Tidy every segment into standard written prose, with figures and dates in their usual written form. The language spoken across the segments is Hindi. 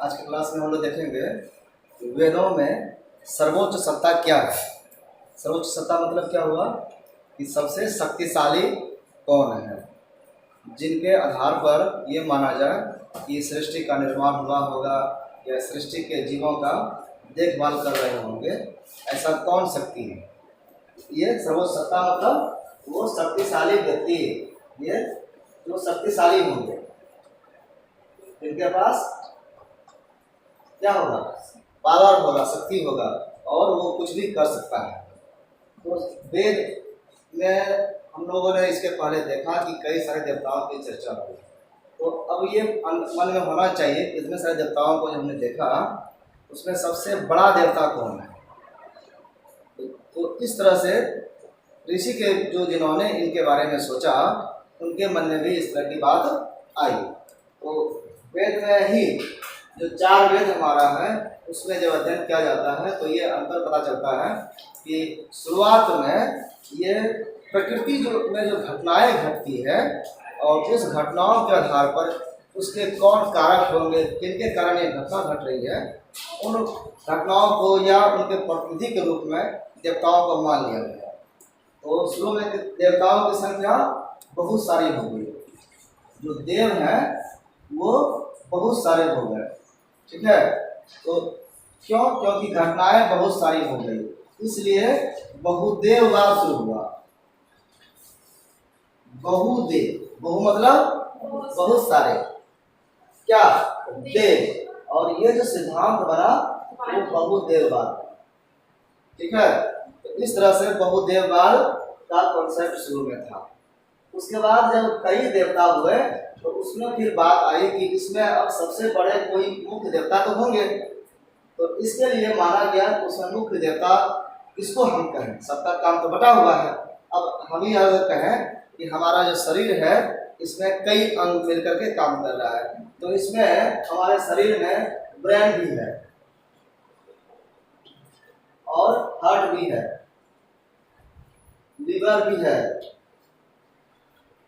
आज की क्लास में हम लोग देखेंगे वेदों में सर्वोच्च सत्ता क्या है। सर्वोच्च सत्ता मतलब क्या हुआ कि सबसे शक्तिशाली कौन है, जिनके आधार पर ये माना जाए कि सृष्टि का निर्माण हुआ होगा या सृष्टि के जीवों का देखभाल कर रहे होंगे, ऐसा कौन शक्ति है। ये सर्वोच्च सत्ता मतलब वो शक्तिशाली व्यक्ति, ये जो शक्तिशाली होंगे, इनके पास क्या होगा, पावर होगा, शक्ति होगा और वो कुछ भी कर सकता है। तो वेद में हम लोगों ने इसके पहले देखा कि कई सारे देवताओं की चर्चा हुई, तो अब ये मन में होना चाहिए कि इतने सारे देवताओं को हमने देखा, उसमें सबसे बड़ा देवता कौन है। तो इस तरह से ऋषि के जो जिन्होंने इनके बारे में सोचा, उनके मन में भी इस तरह की बात आई। तो वेद में ही जो 4 वेद हमारा है, उसमें जब अध्ययन किया जाता है तो ये अंतर पता चलता है कि शुरुआत में ये प्रकृति में जो घटनाएं घटती है और उस घटनाओं के आधार पर उसके कौन कारक होंगे, किनके कारण ये घटना घट रही है, उन घटनाओं को या उनके प्रतिनिधि के रूप में देवताओं को मान लिया गया। तो शुरू में देवताओं की संख्या बहुत सारी हो गई, जो देव हैं वो बहुत सारे हो गए, ठीक है। तो क्यों? क्योंकि घटनाएं बहुत सारी हो गई, इसलिए बहुदेववाद शुरू हुआ। बहुदेव, बहु मतलब बहुत सारे, क्या देव, और ये जो सिद्धांत बना वो बहुदेववाद, ठीक है। तो इस तरह से बहुदेववाद का कॉन्सेप्ट शुरू में था। उसके बाद जब कई देवता हुए तो उसमें फिर बात आई कि इसमें अब सबसे बड़े कोई मुख्य देवता तो होंगे, तो इसके लिए माना गया कि उसमें मुख्य देवता किसको हम कहें, सबका काम तो बटा हुआ है। अब हम ही अगर कहें कि हमारा जो शरीर है इसमें कई अंग मिलकर के काम कर रहा है, तो इसमें हमारे शरीर में ब्रेन भी है और हार्ट भी है, लीवर भी है,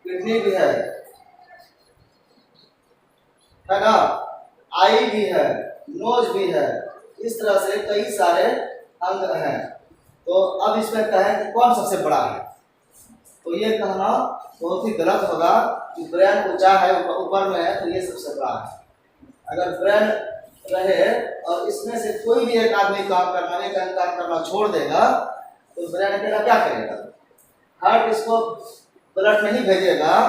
किडनी भी है ना, आई भी है, नोज भी है, इस तरह से कई सारे अंग हैं। तो अब इसमें कहें कि कौन सबसे बड़ा है, तो ये कहना बहुत ही गलत होगा कि ब्रेन ऊंचा है, ऊपर में है, तो ये सबसे बड़ा है। अगर ब्रेन रहे और इसमें से कोई भी एक आदमी काम करना छोड़ देगा तो ब्रेन अकेला क्या करेगा? हार्ट इसको ब्लड नहीं भेजेगा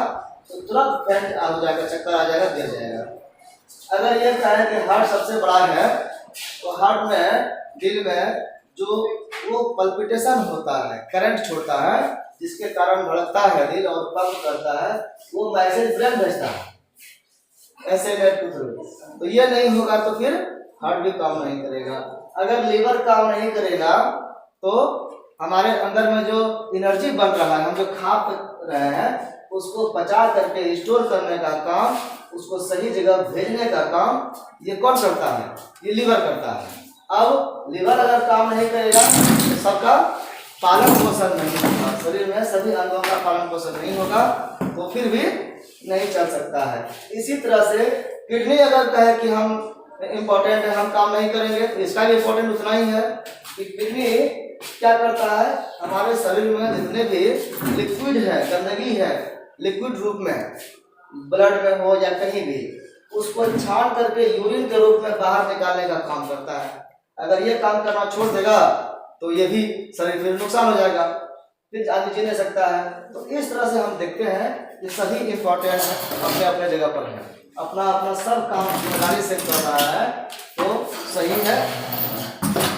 तो तुरंत फेंट हो जाएगा, चक्कर आ जाएगा, गिर जाएगा। अगर ये कहें कि हार्ट सबसे बड़ा है तो हार्ट में, दिल में जो वो पल्पिटेशन होता है, करंट छोड़ता है, जिसके कारण धड़कता है दिल और पंप करता है, वो मैसेज ब्रेन भेजता है ऐसे नेट के थ्रू। तो ये नहीं होगा तो फिर हार्ट भी काम नहीं करेगा। अगर लीवर काम नहीं करेगा तो हमारे अंदर में जो एनर्जी बन रहा है, हम जो खा रहे हैं, उसको पचा करके स्टोर करने का काम, उसको सही जगह भेजने का काम ये कौन करता है? ये लीवर करता है। अब लीवर अगर काम नहीं करेगा तो सबका पालन पोषण नहीं होगा, शरीर में सभी अंगों का पालन पोषण नहीं होगा, तो फिर भी नहीं चल सकता है। इसी तरह से किडनी अगर कहे कि हम इम्पोर्टेंट है, हम काम नहीं करेंगे, तो इसका भी इम्पोर्टेंट उतना ही है कि किडनी क्या करता है, हमारे शरीर में जितने भी लिक्विड है, गंदगी है, लिक्विड रूप में ब्लड में हो या कहीं भी, उसको छान करके यूरिन के रूप में बाहर निकालने का काम करता है। अगर ये काम करना छोड़ देगा तो ये भी शरीर फिर नुकसान हो जाएगा, फिर आदमी जी नहीं सकता है। तो इस तरह से हम देखते हैं कि सभी इम्पोर्टेंट है, अपने अपने जगह पर है, अपना अपना सब काम जिम्मेदारी से कर रहा है तो सही है,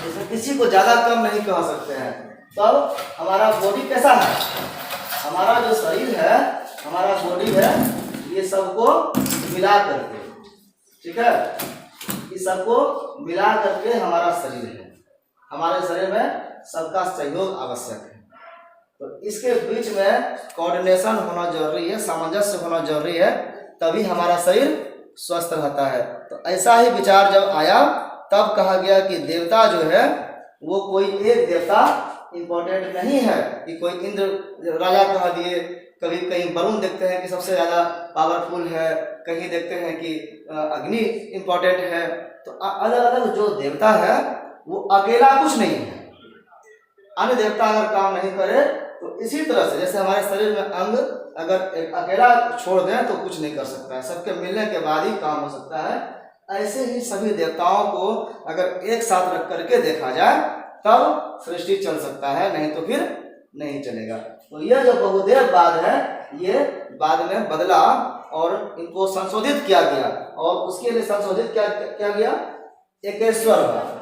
इसमें किसी को ज़्यादा कम नहीं कह सकते हैं। तब हमारा बॉडी कैसा है, हमारा जो शरीर है, हमारा बॉडी है, ये सबको मिला करके, ठीक है, ये सबको मिला करके हमारा शरीर है। हमारे शरीर में सबका सहयोग आवश्यक है, तो इसके बीच में कोऑर्डिनेशन होना जरूरी है, सामंजस्य होना जरूरी है, तभी हमारा शरीर स्वस्थ रहता है। तो ऐसा ही विचार जब आया तब कहा गया कि देवता जो है वो कोई एक देवता इम्पोर्टेंट नहीं है कि कोई इंद्र राजा कहा दिए, कभी कहीं वरुण देखते हैं कि सबसे ज़्यादा पावरफुल है, कहीं देखते हैं कि अग्नि इम्पोर्टेंट है, तो अलग अलग जो देवता है वो अकेला कुछ नहीं है। अन्य देवता अगर काम नहीं करे तो इसी तरह से जैसे हमारे शरीर में अंग अगर एक अकेला छोड़ दें तो कुछ नहीं कर सकता है, सबके मिलने के बाद ही काम हो सकता है। ऐसे ही सभी देवताओं को अगर एक साथ रख करके देखा जाए तब सृष्टि चल सकता है, नहीं तो फिर नहीं चलेगा। तो यह जो बहुदेववाद है ये बाद में बदला और इनको संशोधित किया गया, और उसके लिए संशोधित क्या गया, एकेश्वरवाद।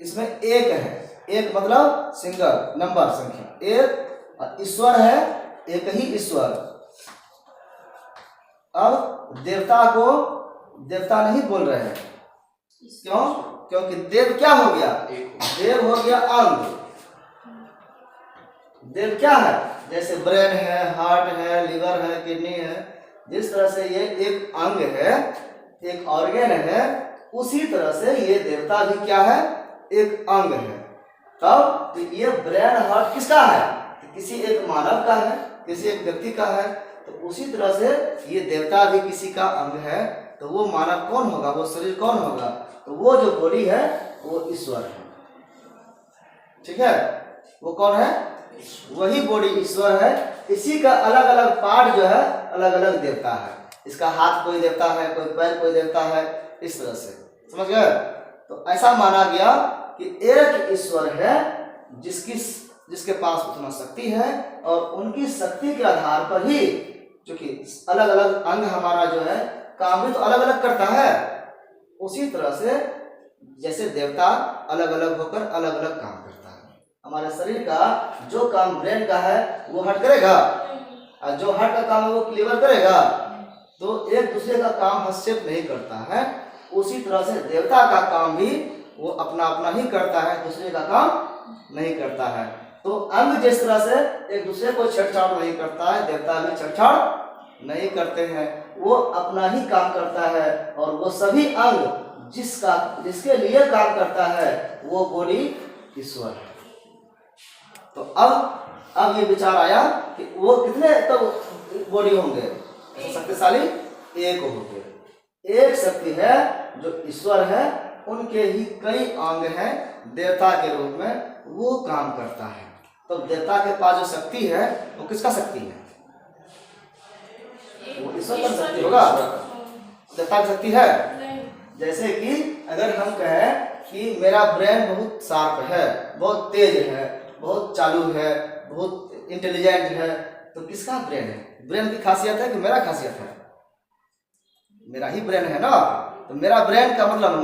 इसमें एक है, एक मतलब सिंगल नंबर संख्या, एक ईश्वर है, एक ही ईश्वर। अब देवता को देवता नहीं बोल रहे हैं, क्यों? क्योंकि देव क्या हो गया, देव हो गया अंग। देव क्या है, जैसे ब्रेन है, हार्ट है, लिवर है, किडनी है, जिस तरह से ये एक अंग है, एक ऑर्गन है, उसी तरह से ये देवता भी क्या है, एक अंग है। तब ये ब्रेन हार्ट किसका है, किसी एक मानव का है, किसी एक व्यक्ति का है। तो उसी तरह से ये देवता भी किसी का अंग है। तो वो मानव कौन होगा, वो शरीर कौन होगा, तो वो जो बॉडी है वो ईश्वर है। ठीक है, वो कौन है, वही बॉडी ईश्वर है। इसी का अलग अलग पार्ट जो है अलग अलग देवता है। इसका हाथ कोई देवता है, कोई पैर कोई देवता है, इस तरह से, समझ गए। तो ऐसा माना गया कि एक ईश्वर है जिसके पास उतना शक्ति है, और उनकी शक्ति के आधार पर ही, क्योंकि अलग अलग अंग हमारा जो है काम भी तो अलग अलग करता है, उसी तरह से जैसे देवता अलग अलग होकर अलग अलग काम करता है। हमारे शरीर का जो काम ब्रेन का है वो हार्ट करेगा, और जो हार्ट का काम है वो लिवर करेगा। तो एक दूसरे का काम हस्तक्षेप नहीं करता है। उसी तरह से देवता का काम भी वो अपना अपना ही करता है, दूसरे का काम नहीं करता है। तो अंग जिस तरह से एक दूसरे को छेड़छाड़ नहीं करता है, देवता भी छेड़छाड़ नहीं करते हैं, वो अपना ही काम करता है। और वो सभी अंग जिसके लिए काम करता है वो बॉडी ईश्वर है। तो अब ये विचार आया कि वो कितने तो बॉडी होंगे, शक्तिशाली एक होंगे। एक शक्ति है जो ईश्वर है, उनके ही कई अंग हैं देवता के रूप में, वो काम करता है। तो देवता के पास जो शक्ति है वो किसका शक्ति है, वो ईश्वर का शक्ति होगा। देवता की शक्ति है। जैसे कि अगर हम कहें कि मेरा ब्रेन बहुत शार्प है, बहुत तेज है, बहुत चालू है, बहुत इंटेलिजेंट है, तो किसका ब्रेन है, ब्रेन की खासियत है कि मेरा खासियत है, मेरा ही ब्रेन है ना। तो मेरा ब्रेन का मतलब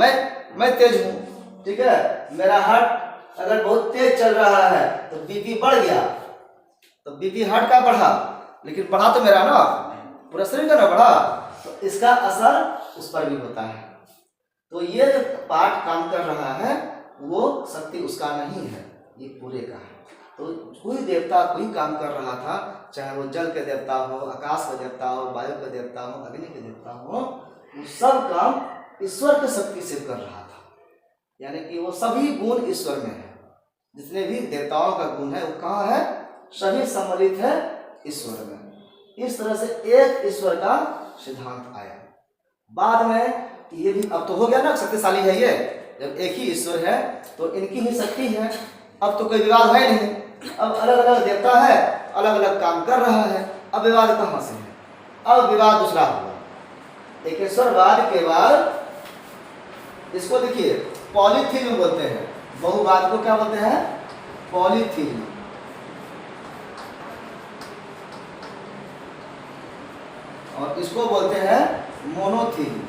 मैं तेज हूँ, ठीक है। मेरा हार्ट अगर बहुत तेज चल रहा है तो बीपी बढ़ गया, तो बीपी हार्ट का बढ़ा, लेकिन बढ़ा तो मेरा ना, पूरा शरीर का ना बढ़ा, तो इसका असर उस पर भी होता है। तो ये जो पार्ट काम कर रहा है वो शक्ति उसका नहीं है, ये पूरे का है। तो कोई देवता कोई काम कर रहा था, चाहे वो जल के देवता हो, आकाश का देवता हो, वायु का देवता हो, अग्नि के देवता हो, वो सब काम ईश्वर की शक्ति से कर रहा था। यानी कि वो सभी गुण ईश्वर में है। जितने भी देवताओं का गुण है वो कहाँ है, सभी सम्मिलित है ईश्वर में। इस तरह से एक ईश्वर का सिद्धांत आया। बाद में ये भी अब तो हो गया ना, शक्तिशाली है ये, जब एक ही ईश्वर है तो इनकी ही शक्ति है, अब तो कोई विवाद है नहीं। अब अलग अलग देवता है, अलग अलग काम कर रहा है, अब विवाद कहाँ से है, अब विवाद दूसरा हुआ। एकेश्वरवाद के बाद इसको देखिए पॉलीथीन बोलते हैं, बहुवाद को क्या बोलते हैं, पॉलीथीन। और इसको बोलते हैं मोनोथीन।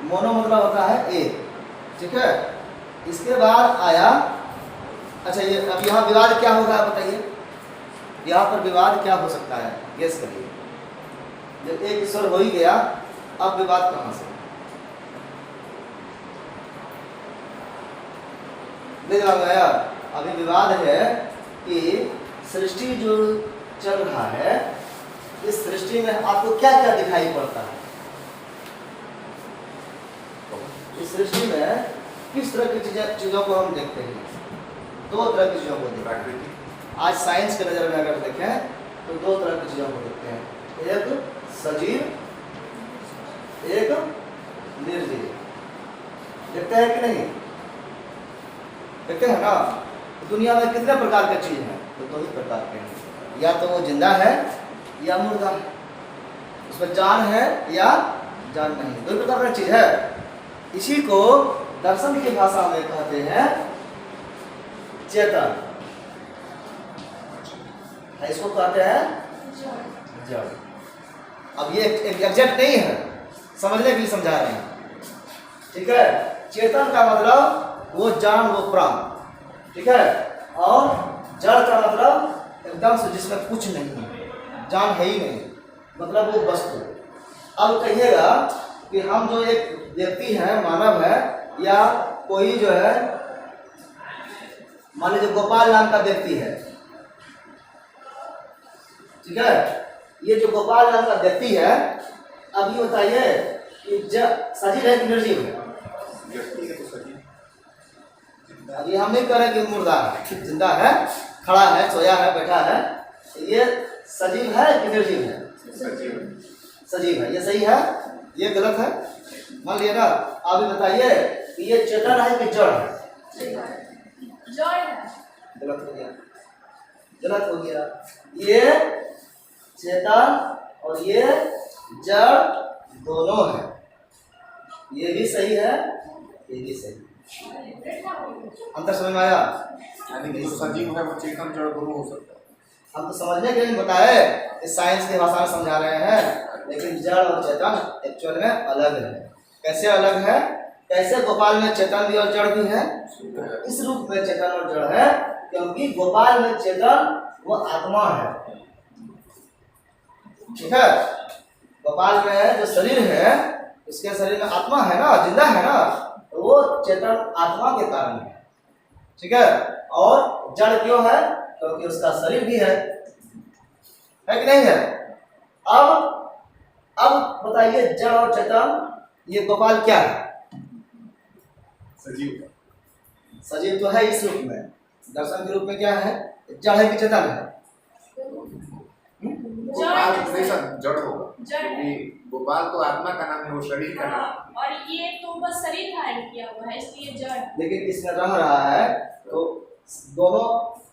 मोनो मतलब होता है एक, ठीक है। इसके बाद आया, अच्छा ये अब यहाँ विवाद क्या होगा बताइए, यहाँ पर विवाद क्या हो सकता है, गेस करिए। जब एक ईश्वर हो ही गया, अब विवाद कहाँ से, नहीं जवाब आया। अभी विवाद है कि सृष्टि जो चल रहा है, इस सृष्टि में आपको क्या क्या दिखाई पड़ता है। इस सृष्टि में किस तरह की चीज़ों को हम देखते हैं? दो तरह की चीज़ों को देखते हैं। आज साइंस के नज़र में अगर देखें तो दो तरह की चीज़ों को देखते हैं, एक सजीव, एक निर्जीव। देखते हैं कि नहीं? देखते हैं ना। दुनिया में कितने प्रकार के चीज़ हैं? तो दो ही प्रकार के हैं, या तो वो जिंदा है या मुर्दा है, उसमें जान है या जान नहीं, दो प्रकार की चीज है। इसी को दर्शन की भाषा में कहते हैं चेतन, इसको कहते हैं जड़। अब ये एग्जैक्ट नहीं है, समझने के लिए समझा रहे हैं, ठीक है। चेतन का मतलब वो जान, वो प्राण, ठीक है। और जड़ का मतलब एकदम से जिसमें कुछ नहीं है, जान है ही नहीं, मतलब वो वस्तु। अब कहिएगा कि हम जो एक व्यक्ति है, मानव है, या कोई जो है, मान लीजिए गोपाल नाम का व्यक्ति है, ठीक है। ये जो गोपाल नाम का व्यक्ति है, अब ये बताइए कि सजीव है कि निर्जीव है? अब ये हम नहीं कह रहे कि मुर्दा है, जिंदा है, खड़ा है, सोया है, बैठा है, ये सजीव है कि निर्जीव है? सजीव है। ये सही है, ये गलत है? मान लिया ना। आप भी बताइए कि ये चेतन है कि जड़ है? जड़ है। गलत हो गया, गलत हो गया। ये चेतन और ये जड़ दोनों है, ये भी सही है, ये भी सही है। अंतर समझ में आया? सजीव है वो चेतन जड़ दोनों हो सकता है। हम तो समझने के लिए बताए, इस साइंस की भाषा में समझा रहे हैं, लेकिन जड़ और चेतन एक्चुअल में अलग है। कैसे अलग है? कैसे गोपाल में चेतन भी और जड़ भी है? इस रूप में चेतन और जड़ है, क्योंकि गोपाल में चेतन वो आत्मा है, ठीक है। गोपाल में जो शरीर है, इसके शरीर में आत्मा है ना, जिंदा है ना, तो वो चेतन आत्मा के कारण है, ठीक है। और जड़ क्यों है? क्योंकि उसका शरीर भी है कि नहीं है? अब बताइए, जड़ और चेतन, ये गोपाल क्या है? सजीव। सजीव तो है इस रूप में, दर्शन के रूप में क्या है? जड़ है कि चेतन है? गोपाल हमेशा जड़ होगा, क्योंकि गोपाल तो आत्मा का नाम है, वो शरीर का नाम है। और ये तो बस शरीर धारण किया हुआ है, इसलिए जड़। लेकिन इसमें रह रहा है तो दोनों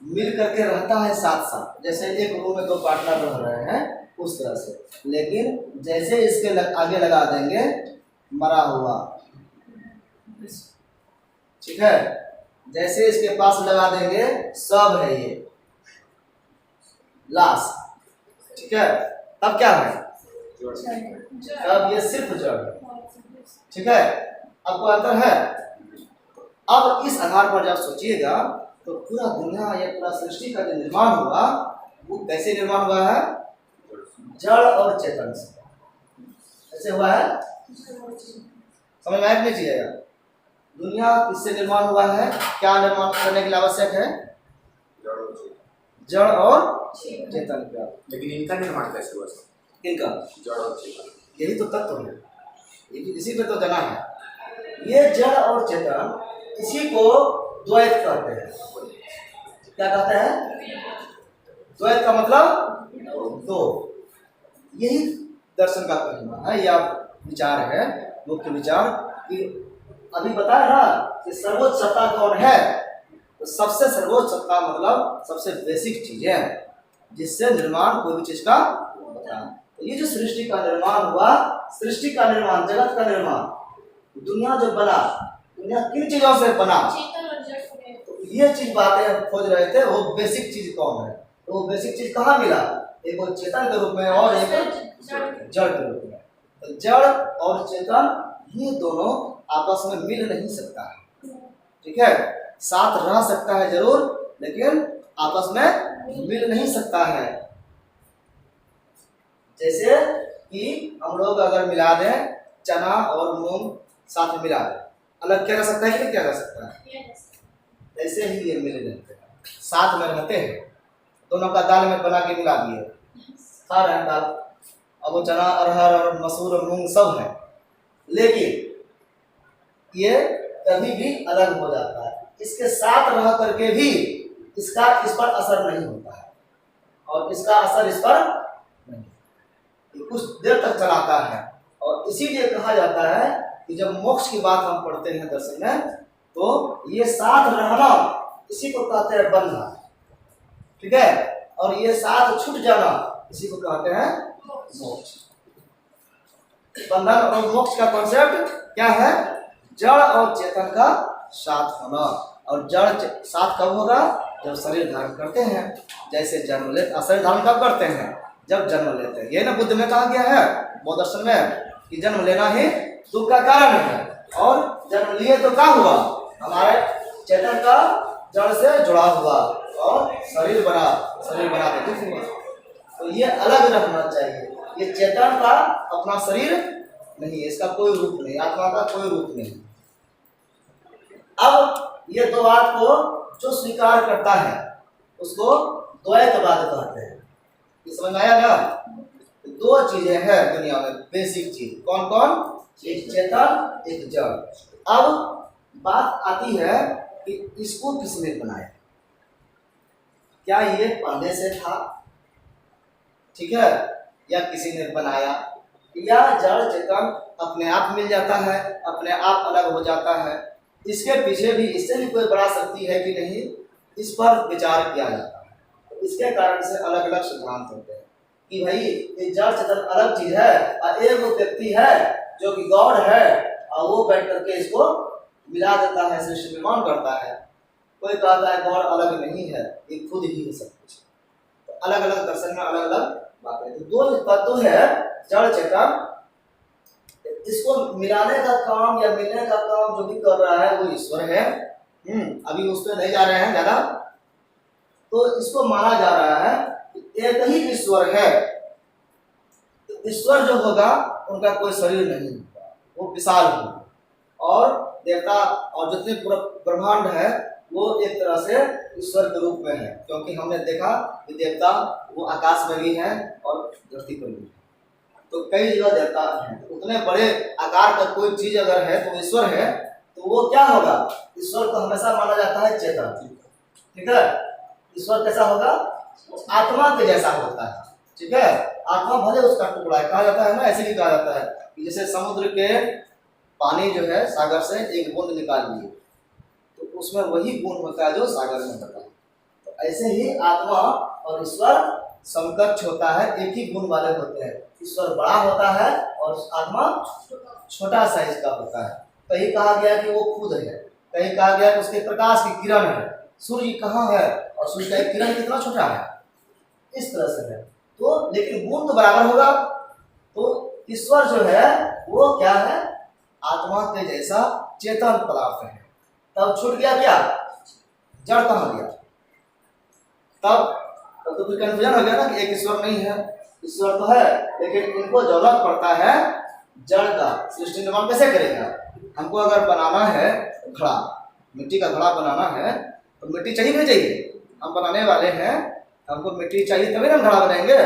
मिल करके रहता है साथ साथ, जैसे एक रूम में दो पार्टनर रह रहे हैं उस तरह से। लेकिन जैसे इसके आगे लगा देंगे मरा हुआ, ठीक है, जैसे इसके पास लगा देंगे सब है ये लाश, ठीक है, तब क्या है? तब ये सिर्फ जड़ है, ठीक है। अब कोई अंतर है? अब इस आधार पर जब सोचिएगा तो पूरा दुनिया या पूरा सृष्टि का जो निर्माण हुआ, वो कैसे निर्माण हुआ है? जड़ और चेतन से। कैसे हुआ है? समझ में आया कि नहीं चाहिएगा? दुनिया किससे निर्माण हुआ है? क्या निर्माण करने के लिए आवश्यक है? जड़ और चेतन का। लेकिन इनका निर्माण कैसे हुआ? इनका जड़ और चेतन, यही तो तत्व है, इसी पे तो जना है। ये जड़ और चेतन, इसी को द्वैत कहते हैं। क्या कहते हैं? द्वैत का मतलब दो। यही दर्शन का कहना है या विचार है, मुख्य विचार, कि अभी बताया ना कि सर्वोच्च सत्ता कौन है? तो सबसे सर्वोच्च सत्ता मतलब सबसे बेसिक चीजें जिससे निर्माण कोई भी चीज का होता है। तो ये जो सृष्टि का निर्माण हुआ, सृष्टि का निर्माण, जगत का निर्माण, दुनिया जो बना, दुनिया किन चीजों से बना? चेतन और जड़ से। तो ये चीज बातें खोज रहे थे, वो बेसिक चीज कौन है? तो वो बेसिक चीज कहाँ मिला? एक वो चेतन के रूप में और एक जड़ के रूप में। तो जड़ और चेतन ये दोनों आपस में मिल नहीं सकता है, ठीक है। साथ रह सकता है जरूर, लेकिन आपस में मिल नहीं सकता है। जैसे कि हम लोग अगर मिला दें चना और मूंग साथ में मिला दें, अलग किया जा सकता है कि नहीं किया जा सकता है? ऐसे ही ये मिले रहते हैं, साथ में रहते हैं। दोनों का दाल में बना के मिला दिए, खा रहे हैं दाल। अब वो चना, अरहर और मसूर और मूंग सब है, लेकिन ये कभी भी अलग हो जाता है। इसके साथ रह करके भी इसका इस पर असर नहीं होता है और इसका असर इस पर नहीं, ये कुछ देर तक चलाता है। और इसीलिए कहा जाता है कि जब मोक्ष की बात हम पढ़ते हैं दर्शन में, तो ये साथ रहना इसी को कहते हैं बंधन, ठीक है, और ये साथ छूट जाना इसी को कहते हैं मोक्ष। बंधन और मोक्ष का कॉन्सेप्ट क्या है? जड़ और चेतन का साथ होना। और जड़ साथ कब होगा? जब शरीर धारण करते हैं। जैसे जन्म लेते, शरीर धारण कब करते हैं? जब जन्म लेते हैं। ये ना बुद्ध में कहा गया है बौद्ध दर्शन में कि जन्म लेना ही दुख का कारण है। और जन्म लिए तो क्या हुआ? हमारे चेतन का जड़ से जुड़ा हुआ और शरीर बना तो दुख हुआ। तो ये अलग रखना चाहिए। ये चेतन का अपना शरीर नहीं है, इसका कोई रूप नहीं, आत्मा का कोई रूप नहीं। अब ये दो बात को जो स्वीकार करता है उसको द्वैतवाद कहते हैं। ये समझ में आया ना? दो चीजें हैं दुनिया में, बेसिक चीज। कौन कौन? एक चेतन, एक जड़। अब बात आती है कि इसको किसने बनाया? क्या ये पहले से था, ठीक है, या किसी ने बनाया, या जड़ चेतन अपने आप मिल जाता है, अपने आप अलग हो जाता है? इसके पीछे भी, इससे भी कोई बड़ा शक्ति है कि नहीं, इस पर विचार किया जाता है। तो इसके कारण से अलग अलग सिद्धांत होते हैं कि भाई ये जड़ चेतन अलग चीज है और एक व्यक्ति है जो कि गॉड है और वो बैठ करके इसको मिला देता है, सृष्टि निर्माण करता है। कोई कहता है गॉड अलग नहीं है, ये खुद ही है सब कुछ। तो अलग अलग दर्शन में अलग अलग बातें। तो दो तत्व है जड़ चेतन, इसको मिलाने का काम या मिलने का काम जो भी कर रहा है वो ईश्वर है। अभी उस पर नहीं जा रहे हैं ज्यादा। तो इसको माना जा रहा है कि एक ही ईश्वर है। तो ईश्वर जो होगा उनका कोई शरीर नहीं होगा, वो विशाल होगा। और देवता और जितने पूरा ब्रह्मांड है वो एक तरह से ईश्वर के रूप में है, क्योंकि हमने देखा कि देवता वो आकाश में भी है और धरती पर भी है। तो कई जगह देवता हैं। तो उतने बड़े आकार का कोई चीज अगर है तो ईश्वर है, तो वो क्या होगा? ईश्वर को हमेशा माना जाता है चेतन, ठीक है। ईश्वर कैसा होगा? आत्मा के जैसा होता है, ठीक है। आत्मा भले उसका टुकड़ा है, कहा जाता है ना, ऐसे भी कहा जाता है कि जैसे समुद्र के पानी जो है सागर से एक बूंद निकाल लिए तो उसमें वही गुण होता है जो सागर में होता है। तो ऐसे ही आत्मा और ईश्वर समकक्ष होता है, एक ही गुण वाले होते हैं। ईश्वर बड़ा होता है और आत्मा छोटा साइज का होता है। कहीं कहा गया कि वो खुद है, कहीं कहा गया कि उसके प्रकाश की किरण है। सूर्य कहाँ है और सूर्य का एक किरण कितना छोटा है, इस तरह से है। तो लेकिन गुण तो बराबर होगा। तो ईश्वर जो है वो क्या है? आत्मा के जैसा चेतन पदार्थ है। तब छूट गया क्या? जड़ कहाँ गया? तब तो फिर कन्फ्यूजन हो गया ना कि एक ईश्वर नहीं है। ईश्वर तो है लेकिन इनको जरूरत पड़ता है जड़ का। सृष्टि निर्माण कैसे करेगा? हमको अगर बनाना है घड़ा, मिट्टी का घड़ा बनाना है तो मिट्टी चाहिए नहीं चाहिए? हम बनाने वाले हैं, हमको मिट्टी चाहिए तभी ना घड़ा बनाएंगे।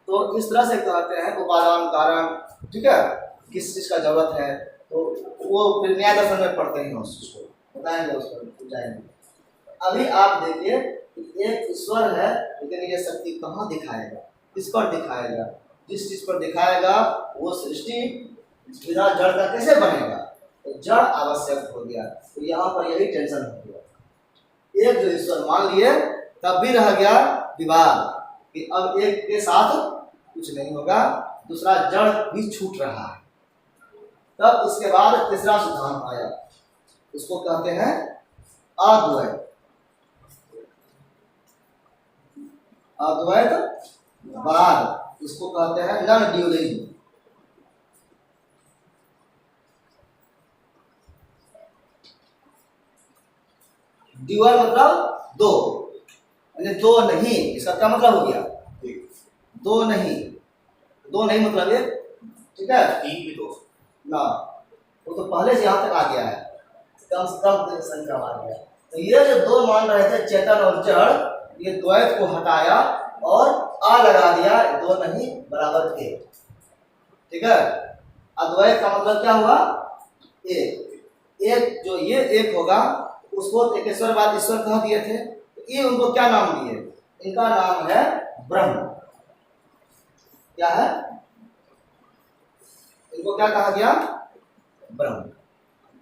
तो इस तरह से कहते हैं उपादान कारण, ठीक है, किस चीज़ का जरूरत है। तो वो फिर न्याय दर्शन में पढ़ते हैं, उस चीज़ को बताएंगे, उस पर जाएंगे। अभी आप देखिए एक ईश्वर है लेकिन ये शक्ति कहाँ दिखाएगा? किस पर दिखाएगा? जिस चीज पर दिखाएगा वो सृष्टि बिना जड़ का कैसे बनेगा? तो जड़ आवश्यक हो गया। तो यहाँ पर यही टेंशन हो गया। एक जो ईश्वर मान लिए तब भी रह गया विवाद कि अब एक के साथ कुछ नहीं होगा, दूसरा जड़ भी छूट रहा है। तब इसके बाद तीसरा सिद्धांत आया, उसको कहते हैं अद्वैत। अद्वैतवाद इसको कहते हैं नॉन ड्यूअलिज्म। ड्यूअल मतलब दो, यानी दो नहीं। इसका क्या मतलब हो गया? दो नहीं, दो नहीं मतलब एक, ठीक है, तीन भी दो ना, वो तो पहले से यहाँ तक आ गया है, कम से कम संख्या आ गया। तो ये जो दो मान रहे थे चेतन और जड़, ये द्वैत को हटाया और आ लगा दिया, दो नहीं बराबर थे, ठीक है। अद्वैत का मतलब क्या हुआ? एक। एक जो ये एक होगा उसको एकेश्वरवाद ईश्वर कह दिए थे। तो ये उनको क्या नाम दिए? इनका नाम है ब्रह्म। क्या है? इनको क्या कहा गया? ब्रह्म।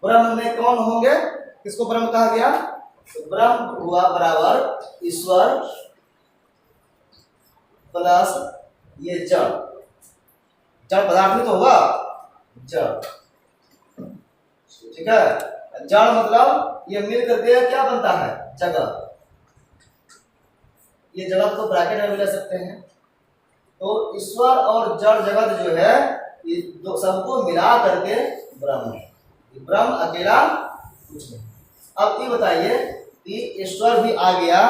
ब्रह्म में कौन होंगे? किसको ब्रह्म कहा गया? तो ब्रह्म हुआ बराबर ईश्वर प्लस ये जड़। जड़ पदार्थ भी तो हुआ जड़, ठीक है। जड़ मतलब ये मिल करके क्या बनता है? जगत। ये जगत को ब्रैकेट में भी ले सकते हैं। तो ईश्वर और जड़ जगत जो है ये दो सबको मिला करके ब्रह्म है। ब्रह्म अकेला कुछ नहीं। अब ये बताइए कि ईश्वर भी आ गया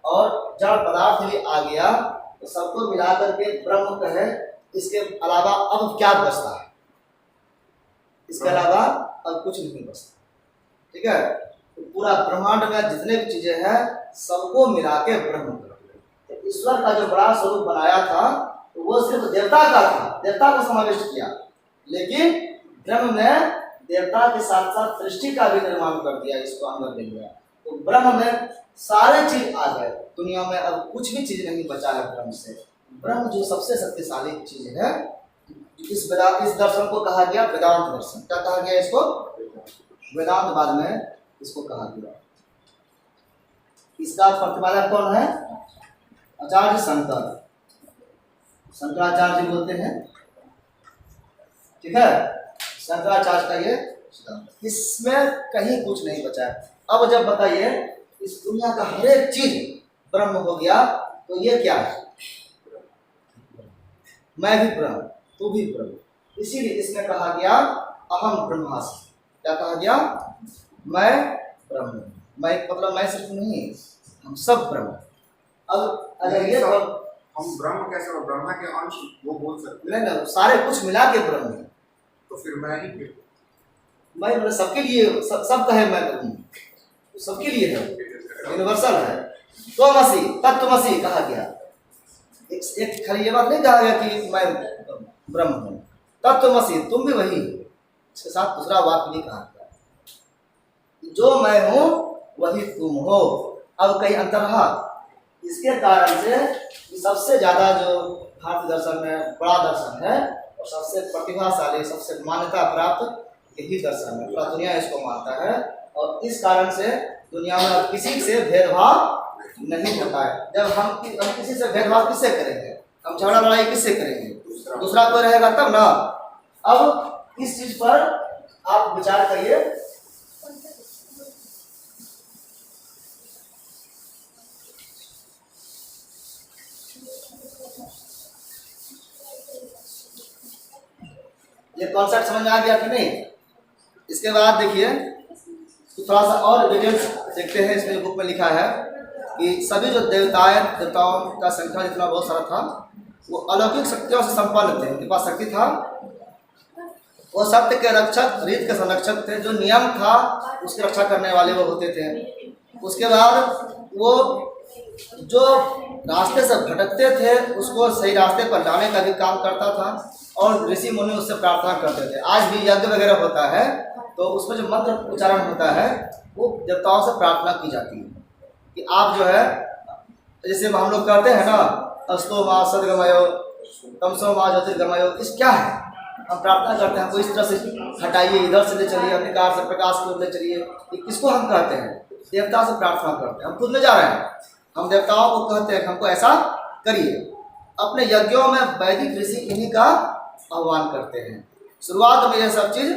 और जड़ पदार्थ भी आ गया, तो सबको मिला करके ब्रह्म कहे, इसके अलावा अब क्या बचता है? इसके अलावा अब कुछ नहीं बचता, ठीक है। तो पूरा ब्रह्मांड में जितने भी चीजें हैं सबको मिला के ब्रह्म कर। तो ईश्वर का जो बड़ा स्वरूप बनाया था तो वो सिर्फ देवता का था, देवता को समाविष्ट किया, लेकिन ब्रह्म ने देवता के साथ साथ सृष्टि का भी निर्माण कर दिया, इसको अंदर ले लिया। तो ब्रह्म में सारे चीज आ गए, दुनिया में अब कुछ भी चीज नहीं बचा है ब्रह्म से। ब्रह्म जो सबसे शक्तिशाली चीज है, इस दर्शन को कहा गया वेदांत दर्शन। क्या कहा गया इसको? वेदांत बाद में इसको कहा गया। इसका प्रतिपादक कौन है? आचार्य शंकर, शंकराचार्य बोलते हैं, ठीक है। शंकराचार्य का ये सिद्धांत, इसमें कहीं कुछ नहीं बचा है। अब जब बताइए इस दुनिया का हर एक चीज ब्रह्म हो गया, तो ये क्या है? मैं भी ब्रह्म, तू भी ब्रह्म। इसीलिए इसमें कहा गया अहम ब्रह्मास्मि। क्या कहा गया? मैं ब्रह्म हूं। मैं मतलब मैं सिर्फ नहीं, हम सब ब्रह्म। अब अगर ये हम ब्रह्म कैसे हो? ब्रह्मा के अंश वो बोल सकते नहीं ना, सारे कुछ मिला के ब्रह्म है। तो फिर मैं ही फिर मैं मतलब सबके लिए, सब कहे मैं ब्रह्म, सबके लिए है, यूनिवर्सल है। त्वमसि, तत्त्वमसि कहा गया। एक खाली ये बात नहीं कहा गया कि मैं ब्रह्म हूँ। तत्त्वमसि, तुम भी वही हो। इसके साथ दूसरा वाक्य नहीं कहा गया, जो मैं हूँ वही तुम हो। अब कहीं अंतर रहा? इसके कारण से सबसे ज्यादा जो भारतीय दर्शन में बड़ा दर्शन है और सबसे प्रतिभाशाली, सबसे मान्यता प्राप्त यही दर्शन है। पूरा दुनिया इसको मानता है और इस कारण से दुनिया में किसी से भेदभाव नहीं होता है। जब हम किसी से भेदभाव किससे करेंगे? हम झगड़ा लड़ाई किससे करेंगे? दूसरा कोई रहेगा तब ना। अब इस चीज पर आप विचार करिए। ये कॉन्सेप्ट समझ में आ गया कि नहीं? इसके बाद देखिए तो थोड़ा सा और डिटेल्स देखते हैं। इसमें बुक में लिखा है कि सभी जो देवताओं का संख्या जितना बहुत सारा था, वो अलौकिक शक्तियों से संपन्न थे। उनके पास शक्ति था, वो सत्य के रक्षक, रीत के संरक्षक थे। जो नियम था उसकी रक्षा करने वाले वो होते थे। उसके बाद वो जो रास्ते से भटकते थे उसको सही रास्ते पर लाने का भी काम करता था और ऋषि मुनि उससे प्रार्थना करते थे। आज भी यज्ञ वगैरह होता है तो उसमें जो मंत्र उच्चारण होता है वो देवताओं से प्रार्थना की जाती है कि आप जो है, जैसे हम लोग कहते हैं ना, अस्तो माँ सदगमयो तमसो माँ ज्योतिर्गमयो, इस क्या है? हम प्रार्थना करते हैं, कोई इस तरह से हटाइए, इधर से ले चलिए, अंधकार से प्रकाश की ओर ले चलिए। ये किसको हम कहते हैं? देवता से प्रार्थना करते हैं। हम खुद में जा रहे हैं, हम देवताओं को कहते हैं हमको ऐसा करिए। अपने यज्ञों में वैदिक ऋषि इन्हीं का आह्वान करते हैं। शुरुआत में यह सब चीज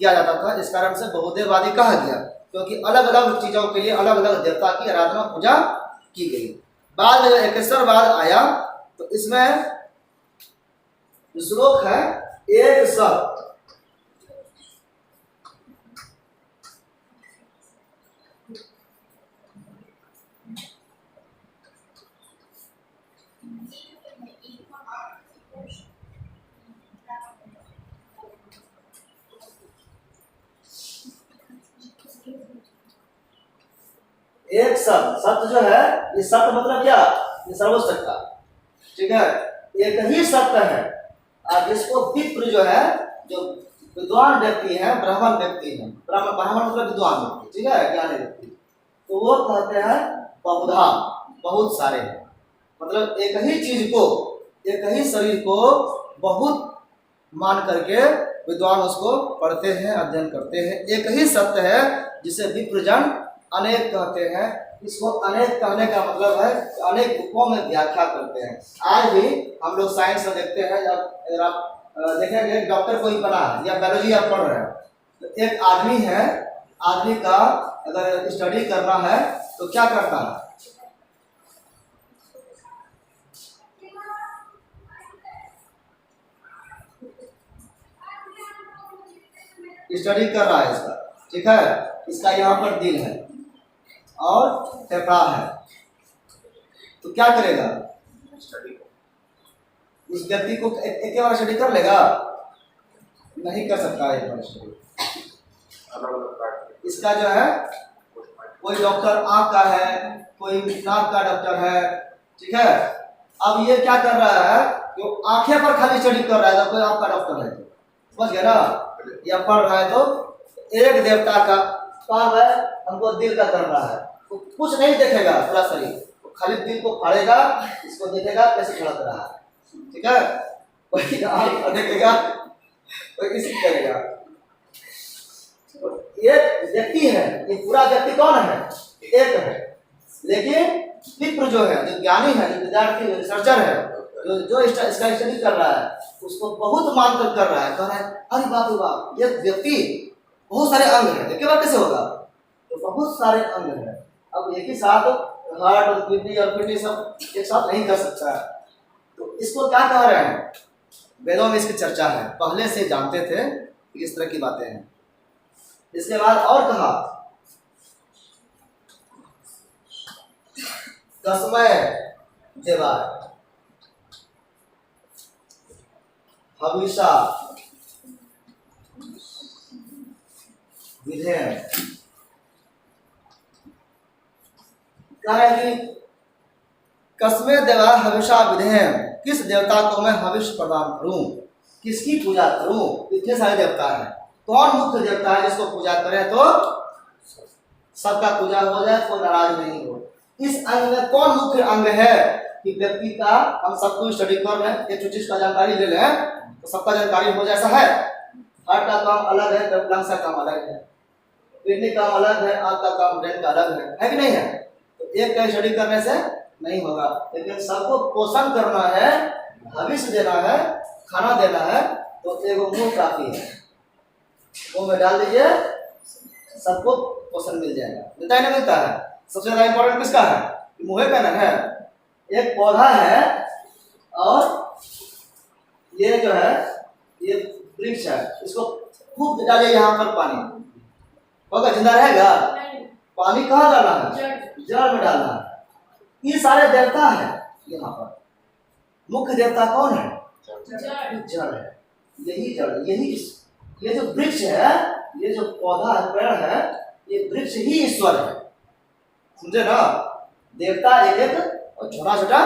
किया जाता था। इस कारण से बहुदेववादी कहा गया, क्योंकि अलग अलग चीजों के लिए अलग अलग देवता की आराधना पूजा की गई। बाद में एकेश्वरवाद आया तो इसमें श्लोक है एक सब। एक सत्य, सत्य जो है ये सत्य मतलब क्या? ये सर्वसत्ता, ठीक है। एक ही सत्य है जिसको विप्र जो है, जो विद्वान व्यक्ति है, ब्राह्मण व्यक्ति है, ब्राह्मण मतलब विद्वान व्यक्ति, ठीक है, ज्ञानी व्यक्ति, तो वो कहते हैं बहुधा, बहुत सारे, मतलब एक ही चीज को, एक ही शरीर को बहुत मान करके विद्वान उसको पढ़ते हैं, अध्ययन करते हैं। एक ही सत्य है जिसे विप्रजन अनेक कहते हैं। इसको अनेक कहने का मतलब है अनेक रूपों में व्याख्या करते हैं। आज भी हम लोग साइंस में देखते हैं, जब अगर आप देखेंगे डॉक्टर कोई बना है या बायोलॉजी आप पढ़ रहे हैं, तो एक आदमी है, आदमी का अगर स्टडी करना है तो क्या करता है, स्टडी कर रहा है इसका, ठीक है, इसका यहाँ पर दिल है और फेफड़ा है, तो क्या करेगा, स्टडी उस व्यक्ति को एक बार स्टडी कर लेगा, नहीं कर सकता एक बार स्टडी। अलग अलग पार्ट इसका जो है कोई डॉक्टर आँख का है, कोई नाक का डॉक्टर है, ठीक है, अब ये क्या कर रहा है, जो आंखें पर खाली स्टडी कर रहा है, तो कोई आँख का डॉक्टर है, समझ गया ना, या पढ़ रहा है तो एक देवता का काम है, हमको दिल का कर रहा है, तो कुछ नहीं देखेगा पूरा शरीर, तो खाली दिल को फाड़ेगा, इसको देखेगा कैसे धड़क रहा है, ठीक है, कोई आँख देखेगा, कोई किसी करेगा। एक व्यक्ति है, ये पूरा व्यक्ति कौन है, एक है, लेकिन विप्र जो है, जो ज्ञानी है, जो विद्यार्थी रिसर्चर है, जो इसका स्टडी कर रहा है, उसको बहुत मानकर कर रहा है, कह रहा है अरे बाप रे बाप, ये व्यक्ति बहुत सारे अंग है, एक बार कैसे होगा, तो बहुत सारे अंग है, अब एक ही साथ हार्ट और किडनी और किडनी सब एक साथ नहीं कर सकता, तो इसको क्या कह रहे हैं, वेदों में इसकी चर्चा है, पहले से जानते थे कि इस तरह की बातें हैं। इसके बाद और कहा तस्मै देवाय हविषा विधेयः, कह रहे हैं कि कस्मे देवा हविषा विधेयः, किस देवता को मैं हविष प्रदान करूं, किसकी पूजा करूं, इतने सारे देवता हैं, कौन मुख्य देवता है जिसको पूजा करें तो सबका पूजा हो जाए, कोई नाराज नहीं हो। इस अंग में कौन मुख्य अंग है कि व्यक्ति का, हम सबको स्टडी कर रहे हैं, एक चीज का जानकारी ले लें तो सबका जानकारी हो जाए, है हार्ट का काम अलग है, लंग्स का काम अलग है, किडनी का अलग है, आंख का काम ब्रेन का अलग है कि नहीं है, तो एक का स्टडी करने से नहीं होगा, लेकिन सबको पोषण करना है, भविष्य देना है, खाना देना है, तो एगो मुंह काफी है, मुंह में डाल दीजिए, सबको पोषण मिल जाएगा, मिलता है ना, मिलता है। सबसे ज्यादा इंपॉर्टेंट किसका है, मुंह का ना है, एक पौधा है और ये जो है ये वृक्ष है, इसको खूब डालिए यहाँ पर पानी, होगा जिंदा रहेगा, नहीं, पानी कहाँ डालना है, जड़, जड़ में डालना है। ये सारे देवता है, यहाँ पर मुख्य देवता कौन है, जड़, जड़ है, यही जड़, यही ये जो वृक्ष है, ये जो पौधा है, पेड़ है, ये वृक्ष ही ईश्वर है, समझे ना, देवता एक एक और छोटा छोटा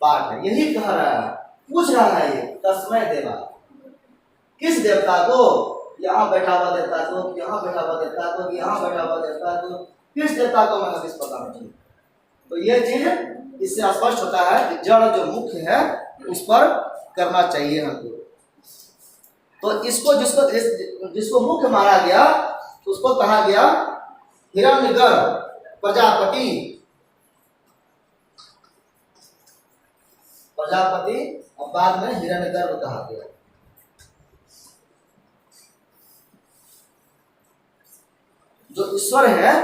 पार्ट है, यही कह रहा है, पूछ रहा है ये तस्मै देवा, किस देवता को, यहाँ बैठा हुआ देवता को, यहाँ बैठा हुआ देवता को, यहाँ बैठा हुआ देवता को, किस देवता को मैं हविष प्रदान करूं, तो ये चीज इससे स्पष्ट होता है कि जड़ जो मुख्य है उस पर करना चाहिए हमको। तो इसको जिसको मुख्य माना गया उसको कहा गया हिरण्यगर्भ प्रजापति, प्रजापति और बाद में हिरण्यगर्भ कहा गया। जो ईश्वर है,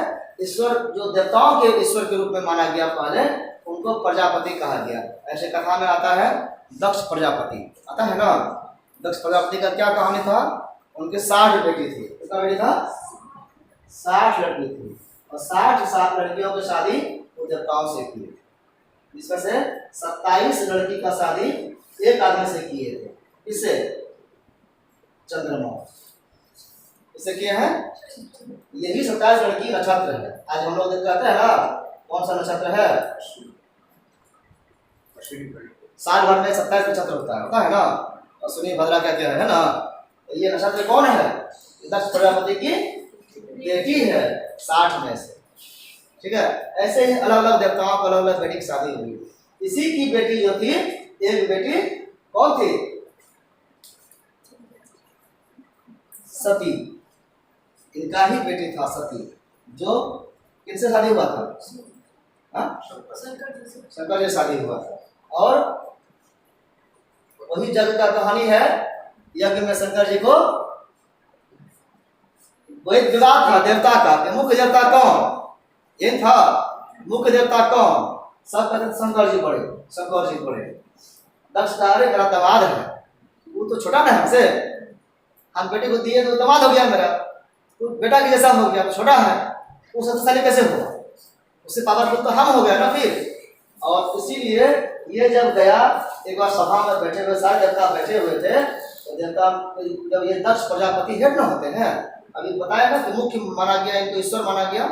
ईश्वर जो देवताओं के ईश्वर के रूप में माना गया पहले, उनको प्रजापति कहा गया। ऐसे कथा में आता है दक्ष प्रजापति, आता है ना, दक्ष प्रजापति का क्या कहानी था, उनके 60 बेटी थी, कितना बेटी था, 60 लड़की थी, और 60 लड़कियों की शादी वो देवताओं से की, जिसमें से 27 लड़की का शादी एक आदमी से किए थे, इससे चंद्रमा, इससे किए हैं, यही 27 लड़की नक्षत्र है। आज हम लोग कहते हैं ना कौन सा नक्षत्र है, साल भर में 27 नक्षत्र होता है ना, अश्विनी भद्रा क्या क्या है ना, तो ये नक्षत्र कौन है? दक्ष प्रजापति की बेटी है 60 में से। ठीक है, ऐसे ही अलग अलग देवताओं को अलग अलग बेटी की शादी हुई। इसी की बेटी जो थी, एक बेटी कौन थी? सती। इनका ही बेटी था सती, जो किनसे शादी हुआ था? हाँ? शंकर से शादी हुआ था। और वही जग का कहानी है, यज्ञ में शंकर जी को वही विवाद था देवता का कि मुख्य देवता कौन? ये था मुख्य देवता कौन? सब कहते शंकर जी बड़े, शंकर जी बड़े। दक्ष का अरे मेरा दामाद है, वो तो छोटा ना हमसे, हम बेटे को दिए तो दामाद हो गया मेरा, तो बेटा के जैसा हो गया, तो छोटा है, वो शक्तिशाली कैसे हुआ? उससे पावरफुल तो हम हो गए ना फिर। और इसीलिए ये जब गया, एक बार सभा में बैठे हुए सारे देवता बैठे हुए थे, तो देवता जब ये दक्ष प्रजापति हेड न होते हैं, अभी बताया ना कि मुख्य माना गया, इनको ईश्वर माना गया,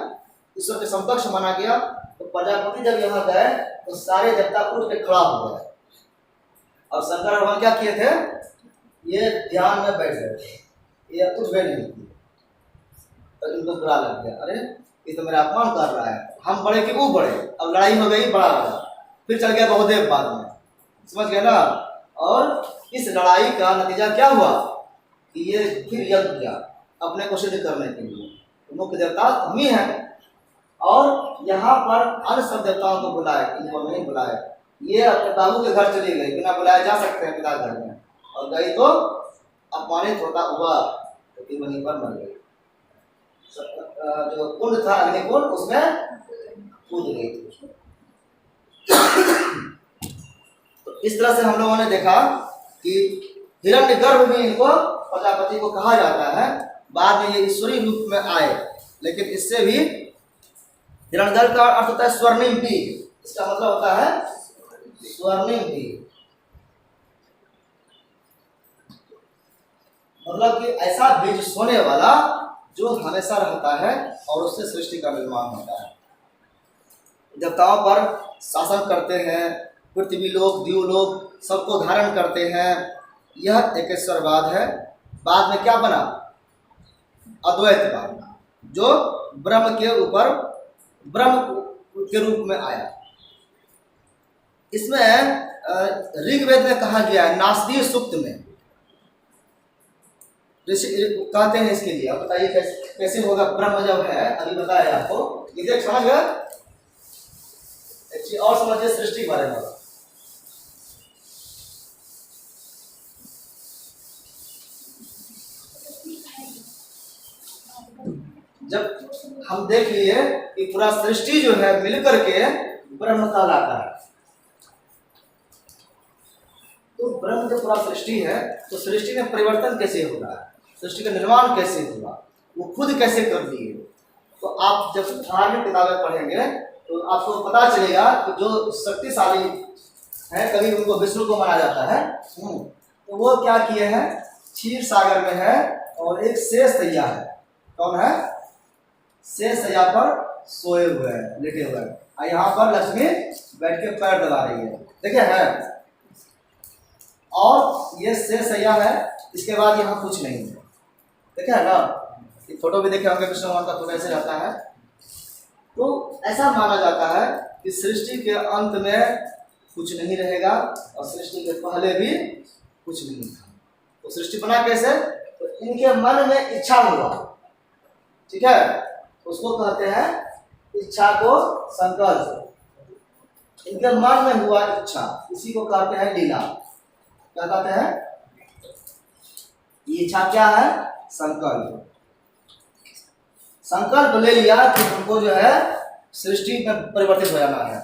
ईश्वर के समकक्ष माना गया। तो प्रजापति जब यहाँ गए तो सारे देवता उठ के खड़ा हो गए, और शंकर भगवान क्या किए थे? ये ध्यान में बैठ गए थे, ये कुछ भी नहीं किए। तो इनको बुरा लग गया, अरे ये तो मेरा अपमान कर रहा है, हम बड़े कि वो बड़े। अब लड़ाई हो गई, बड़ा लड़ा, फिर चल गया बहुदेव बाद में, समझ गए ना। और इस लड़ाई का नतीजा क्या हुआ कि ये फिर यज्ञ किया अपने को सिद्ध करने के लिए, मुख्य देवता हम ही हैं। और यहाँ पर अन्य सब देवताओं को बुलाए, इनको नहीं बुलाए। ये अपने बाबू के घर चली गई, बिना बुलाए जा सकते हैं पिता घर में, और गई तो अपमानित होता हुआ तो वहीं पर मर गई। जो कुंड था अग्निकुंड, उसमें कूद गई थी। तो इस तरह से हम लोगों ने देखा कि हिरण्यगर्भ भी इनको प्रजापति को कहा जाता है। बाद में ये ईश्वरी रूप में आए, लेकिन इससे भी हिरण्यगर्भ का अर्थ होता है स्वर्णिम बीज। इसका मतलब होता है स्वर्णिम बीज, मतलब कि ऐसा बीज सोने वाला जो हमेशा रहता है और उससे सृष्टि का निर्माण होता है। देवताओं पर शासन करते हैं, पृथ्वी लोक द्यू लोक सबको धारण करते हैं। यह एकेश्वरवाद है। बाद में क्या बना? अद्वैतवाद, जो ब्रह्म के ऊपर ब्रह्म के रूप में आया। इसमें ऋग्वेद में कहा गया है, नासदीय सूक्त में कहते हैं इसके लिए। अब बताइए कैसे होगा? ब्रह्म जब है, अभी बताया आपको, ये समझ गए। एक चीज और समझिए सृष्टि के बारे में। जब हम देख लिए कि पूरा सृष्टि जो है मिलकर के ब्रह्म कहलाता है, तो ब्रह्म जो पूरा सृष्टि है, तो सृष्टि में परिवर्तन कैसे हो रहा है, सृष्टि का निर्माण कैसे हुआ, वो खुद कैसे कर दिए। तो आप जब धार्मिक किताबें पढ़ेंगे तो आपको पता चलेगा कि जो शक्तिशाली है, कभी उनको विष्णु को माना जाता है, तो वो क्या किए हैं? क्षीर सागर में है और एक शेष सैया है। कौन है? शेष सैया पर सोए हुए हैं, लेटे हुए हैं, और यहाँ पर लक्ष्मी बैठ के पैर दबा रही है, देखिए है। और ये शेष सैया है, इसके बाद यहाँ कुछ नहीं है, देखे है ना। ये फोटो भी देखे होंगे, कृष्ण भगवान का फोटो ऐसे रहता है। तो ऐसा माना जाता है कि सृष्टि के अंत में कुछ नहीं रहेगा और सृष्टि के पहले भी कुछ नहीं था। तो सृष्टि बना कैसे? तो इनके मन में इच्छा हुआ, ठीक है, उसको कहते हैं इच्छा को संकल्प। इनके मन में हुआ इच्छा, इसी को कहते हैं लीला। क्या कहते हैं? ये इच्छा क्या है? संकल्प। संकल्प ले लिया कि हमको जो है सृष्टि में परिवर्तित हो जाना है।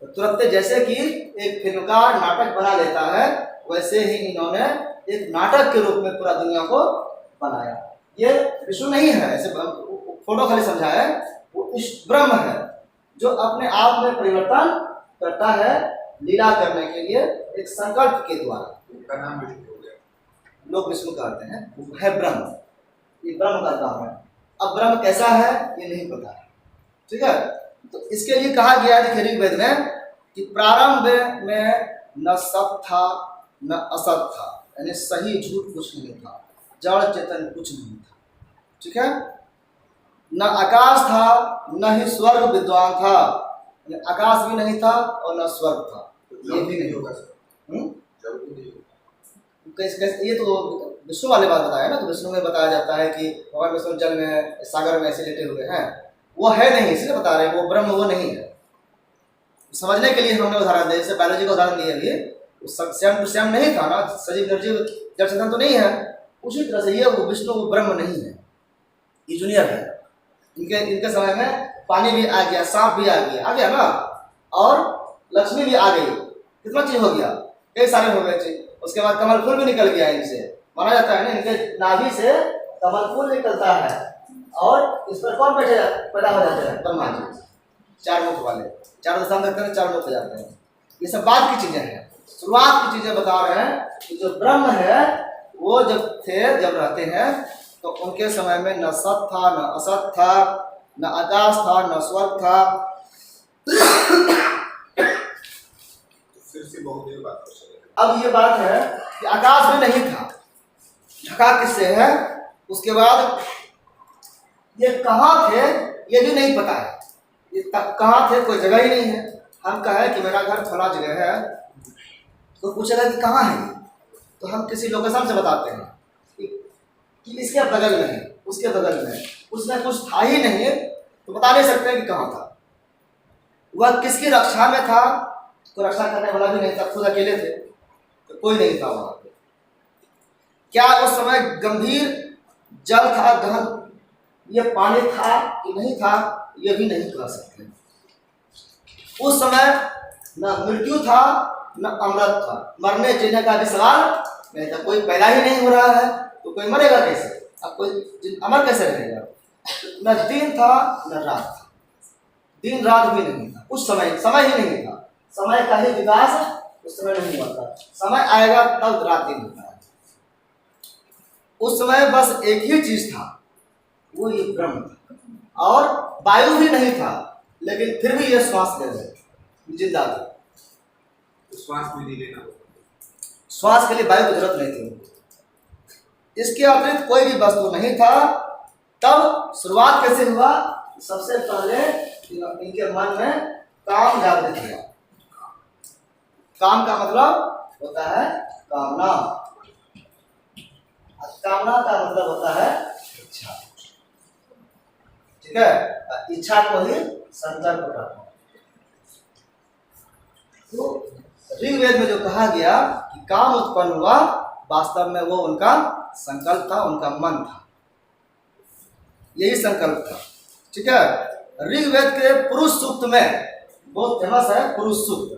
तो तुरंत जैसे कि एक फिल्मकार नाटक बना लेता है, वैसे ही इन्होंने एक नाटक के रूप में पूरा दुनिया को बनाया। ये विष्णु नहीं है, ऐसे फोटो खाली समझा है, वो ब्रह्म है जो अपने आप में परिवर्तन करता है लीला करने के लिए एक संकल्प के द्वारा। उनका नाम विष्णु हो गया, लोग विष्णु कहते हैं, वो है ब्रह्म। ये ब्रह्म का काम है। अब ब्रह्म कैसा है ये नहीं पता है, ठीक है। तो इसके लिए कहा गया है ऋग्वेद में कि प्रारंभ में न सत था न असत था, यानी सही झूठ कुछ नहीं था। जड़ चेतन कुछ नहीं था। ठीक है, न आकाश था न ही स्वर्ग विद्वान था, आकाश भी नहीं था और न स्वर्ग था, ये भी नहीं होगा। कैसे, ये तो विष्णु वाले बात बताया ना, तो विष्णु में बताया जाता है कि भगवान विष्णु जल में सागर में ऐसे लेटे हुए हैं, वो है नहीं, इसलिए बता रहे हैं वो ब्रह्म वो नहीं है। समझने के लिए हमने उदाहरण दिया, जैसे बायोलॉजी का उदाहरण दिया, ये स्वयं टू स्वयं नहीं था ना, सजीव निर्जीव जड़ चेतन तो नहीं है, उसी तरह से ये वो विष्णु वो ब्रह्म नहीं है, ये जूनियर है। इनके समय में पानी भी आ गया, सांप भी आ गया ना, और लक्ष्मी भी आ गई, कितना चीज हो गया, कई सारे हो गए चीज। उसके बाद कमल फूल भी निकल गया, इनसे माना जाता है ना, इनके नाभि से कमल फूल निकलता है, और इस पर कौन पैदा हो जाते हैं, ब्रह्मा जी, चार मुख वाले, चार दशा रखते हैं, चार मुख हो जाते हैं। ये सब बाद की चीजें हैं, शुरुआत की चीजें बता रहे हैं कि जो ब्रह्म है वो जब रहते हैं तो उनके समय में न सत था न असत था, न आकाश था न स्वर्ग था। फिर से बहुत देर बात हो। अब ये बात है कि आकाश भी नहीं था, ढका किससे है, उसके बाद ये कहाँ थे ये भी नहीं पता है, ये कहाँ थे कोई जगह ही नहीं है। हम कहें कि मेरा घर फला जगह है, तो पूछेगा कि कहाँ है, तो हम किसी लोकेशन से बताते हैं कि इसके बगल में है, उसके बगल में है, उसमें कुछ था ही नहीं, तो बता नहीं सकते कि कहाँ था। वह किसकी रक्षा में था, कोई रक्षा करने वाला भी नहीं था, खुद अकेले थे, तो कोई नहीं था वहां पे। क्या उस समय गंभीर जल था, गहन ये पानी था कि नहीं था, ये भी नहीं कह सकते। उस समय न मृत्यु था न अमृत था, मरने जीने का भी सवाल नहीं था, कोई पैदा ही नहीं हो रहा है तो कोई मरेगा कैसे, अब कोई अमर कैसे रहेगा। न दिन था न रात था, दिन रात भी नहीं था, उस समय ही नहीं था, समय का ही विकास उस समय नहीं हुआ था, समय आएगा तब रात दिन होता है। उस समय बस एक ही चीज था, वो ये ब्रह्म था, और वायु भी नहीं था, लेकिन फिर भी ये श्वास ले रहे, जिंदा थे। श्वास भी नहीं लेना, श्वास के लिए वायु की जरूरत नहीं थी, इसके अतिरिक्त कोई भी वस्तु नहीं था। तब शुरुआत कैसे हुआ, सबसे पहले इनके मन में काम जागृत हुआ। काम का मतलब होता है कामना, कामना का मतलब होता है इच्छा। ठीक है, इच्छा को ही संकल्प करना। तो ऋग्वेद में जो कहा गया कि काम उत्पन्न हुआ, वास्तव में वो उनका संकल्प था, उनका मन था, यही संकल्प था। ठीक है, ऋग्वेद के पुरुष सूक्त में बहुत फेमस है पुरुष सूक्त।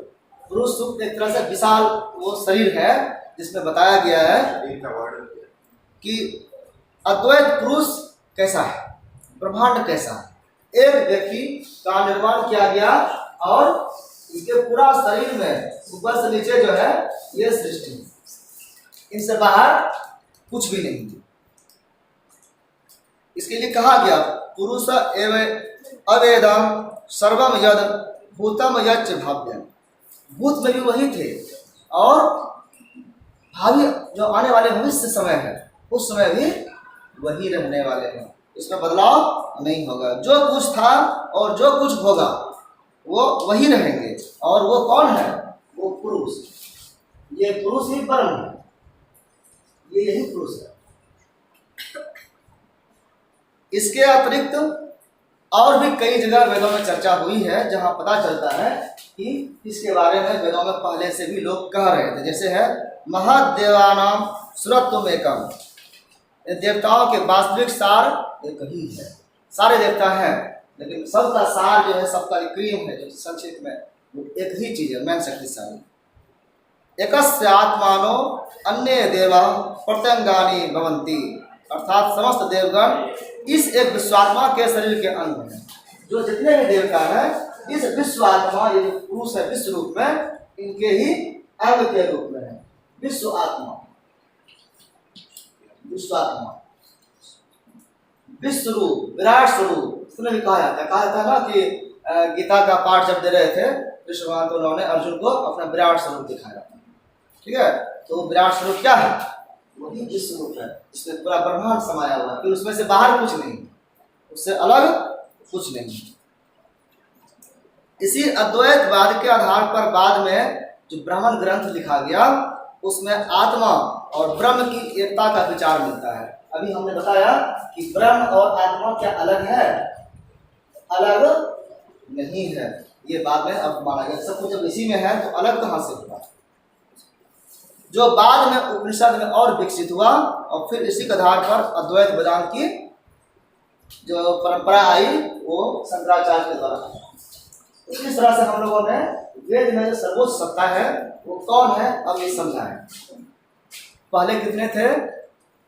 पुरुष सूक्त एक तरह से विशाल वो शरीर है जिसमें बताया गया है कि अद्वैत पुरुष कैसा है, ब्रह्मांड कैसा है। एक व्यक्ति का निर्माण किया गया और इसके पूरा शरीर में ऊपर से नीचे जो है ये सृष्टि, इनसे बाहर कुछ भी नहीं है। इसके लिए कहा गया पुरुष एवं अवेदम सर्वम यद भूतम यच्च भाव्यम, भूत में भी वही थे और भावी जो आने वाले भविष्य समय है उस समय भी वही रहने वाले हैं, इसमें बदलाव नहीं होगा। जो कुछ था और जो कुछ होगा वो वही रहेंगे। और वो कौन है, वो पुरुष, ये पुरुष ही परम है, ये यही पुरुष है। इसके अतिरिक्त और भी कई जगह वेदों में चर्चा हुई है जहां पता चलता है कि इसके बारे में वेदों में पहले से भी लोग कह रहे थे। जैसे है महादेवानाम सुरत्वम एकम, देवताओं के वास्तविक सार एक ही है। सारे देवता हैं लेकिन सबका सार जो है, सबका क्रीम है जो संक्षिप्त में, वो एक ही चीज है, मैन शक्तिशाली। एकस्य आत्मानो अन्य देवा प्रत्यंगानी भवन्ति, अर्थात समस्त देवगण इस एक विश्वात्मा के शरीर के अंग हैं। जो जितने भी देवता हैं इस विश्वात्मा, ये जो पुरुष है विश्व रूप में, इनके ही अंग के रूप में है। विश्व आत्मा, विश्वात्मा, विश्व रूप, विराट स्वरूप, इसमें भी कहा जाता है ना कि गीता का पाठ जब दे रहे थे कृष्ण भगवान, तो उन्होंने अर्जुन को अपना विराट स्वरूप दिखाया। ठीक है, तो विराट स्वरूप क्या है, वही विश्व रूप है, इसमें पूरा ब्रह्मांड समाया हुआ है, फिर उसमें से बाहर कुछ नहीं, उससे अलग कुछ नहीं। इसी अद्वैतवाद के आधार पर बाद में जो ब्राह्मण ग्रंथ लिखा गया उसमें आत्मा और ब्रह्म की एकता का विचार मिलता है। अभी हमने बताया कि ब्रह्म और आत्मा क्या अलग है? अलग नहीं है, ये बाद में अब माना गया। सब कुछ जब इसी में है तो अलग कहाँ से हुआ? जो बाद में उपनिषद में और विकसित हुआ और फिर इसी के आधार पर अद्वैत वेदांत की जो परंपरा आई वो शंकराचार्य के द्वारा। तो इस तरह से हम लोगों ने वेद में जो सर्वोच्च सत्ता है वो कौन है अब ये समझा है। पहले कितने थे?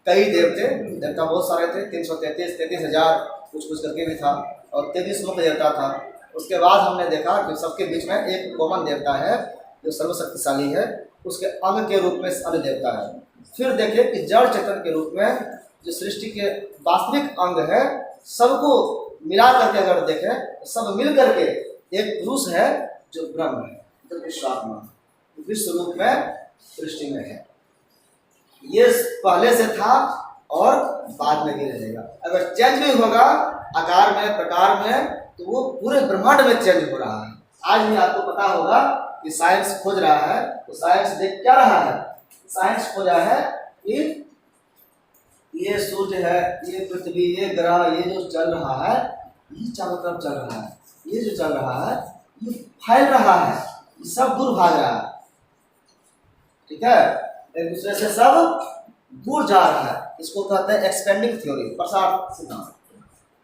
कई देवता बहुत सारे थे, 333,000 कुछ करके भी था, और 33 मुख्य देवता था। उसके बाद हमने देखा कि सबके बीच में एक कॉमन देवता है जो सर्वशक्तिशाली है, उसके अंग के रूप में अन्य देवता है। फिर देखे कि जड़ चेतन के रूप में जो सृष्टि के वास्तविक अंग है, सबको मिला करके अगर देखें सब मिल करके एक पुरुष है जो ब्रह्म है, जो विश्वात्मा विश्व रूप में सृष्टि में है। ये पहले से था और बाद में भी रहेगा। अगर चेंज भी होगा आकार में प्रकार में तो वो पूरे ब्रह्मांड में चेंज हो रहा है। आज भी आपको पता होगा कि साइंस खोज रहा है, तो साइंस देख क्या रहा है? साइंस खोज रहा है कि ये सूर्य है, ये पृथ्वी, ये ग्रह, ये जो चल रहा है ये चारों तरफ चल रहा है, ये जो चल रहा है ये फैल रहा है, ये सब दूर भाग रहा है, ठीक है, एक दूसरे से सब दूर जा रहा है। इसको कहते हैं एक्सपेंडिंग थ्योरी, प्रसार सिद्धांत।